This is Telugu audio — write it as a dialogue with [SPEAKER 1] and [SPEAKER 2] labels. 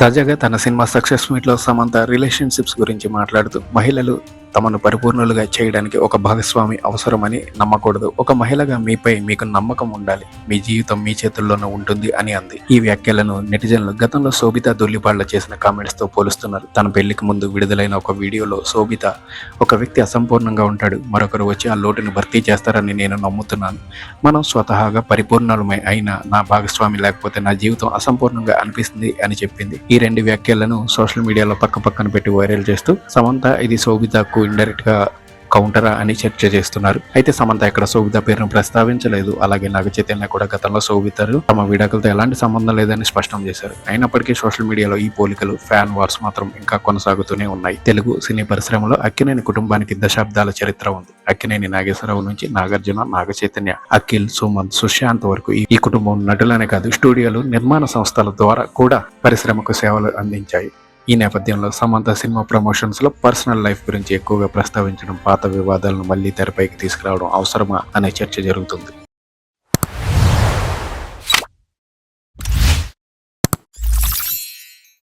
[SPEAKER 1] తాజాగా తన సినిమా సక్సెస్ మీట్లో సమంత రిలేషన్షిప్స్ గురించి మాట్లాడుతూ మహిళలు తమను పరిపూర్ణులుగా చేయడానికి ఒక భాగస్వామి అవసరమని నమ్మకూడదు. ఒక మహిళగా మీపై మీకు నమ్మకం ఉండాలి. మీ జీవితం మీ చేతుల్లోనే ఉంటుంది అని అంది. ఈ వ్యాఖ్యలను నెటిజన్లు గతంలో శోభిత దొల్లిపాళ్ల చేసిన కామెంట్స్ తో పోలుస్తున్నారు. తన పెళ్లికి ముందు విడుదలైన ఒక వీడియోలో శోభిత, ఒక వ్యక్తి అసంపూర్ణంగా ఉంటాడు, మరొకరు వచ్చి ఆ లోటును భర్తీ చేస్తారని నేను నమ్ముతున్నాను. మనం స్వతహాగా పరిపూర్ణులమై అయినా నా భాగస్వామి లేకపోతే నా జీవితం అసంపూర్ణంగా అనిపిస్తుంది అని చెప్పింది. ఈ రెండు వ్యాఖ్యలను సోషల్ మీడియాలో పక్కన పెట్టి వైరల్ చేస్తూ సమంత ఇది శోభితకు ఇండైరెక్ట్ గా కౌంటరా అని చర్చ చేస్తున్నారు. అయితే సమంత ఇక్కడ శోభిత పేరును ప్రస్తావించలేదు. అలాగే నాగ చైతన్య కూడా గతంలో శోభితరు తమ విడాకులతో ఎలాంటి సంబంధం లేదని స్పష్టం చేశారు. అయినప్పటికీ సోషల్ మీడియాలో ఈ పోలికలు, ఫ్యాన్ వార్స్ మాత్రం ఇంకా కొనసాగుతూనే ఉన్నాయి. తెలుగు సినీ పరిశ్రమలో అక్కినేని కుటుంబానికి దశాబ్దాల చరిత్ర ఉంది. అక్కినేని నాగేశ్వరరావు నుంచి నాగార్జున, నాగ చైతన్య, అఖిల్, సుమంత్, సుశాంత్ వరకు ఈ కుటుంబం నటులనే కాదు, స్టూడియోలు, నిర్మాణ సంస్థల ద్వారా కూడా పరిశ్రమకు సేవలు అందించాయి. ఈ నేపథ్యంలో సమంత సినిమా ప్రమోషన్స్ లో పర్సనల్ లైఫ్ గురించి ఎక్కువగా ప్రస్తావించడం, పాత వివాదాలను మళ్లీ తెరపైకి తీసుకురావడం అవసరమా అనే చర్చ జరుగుతుంది.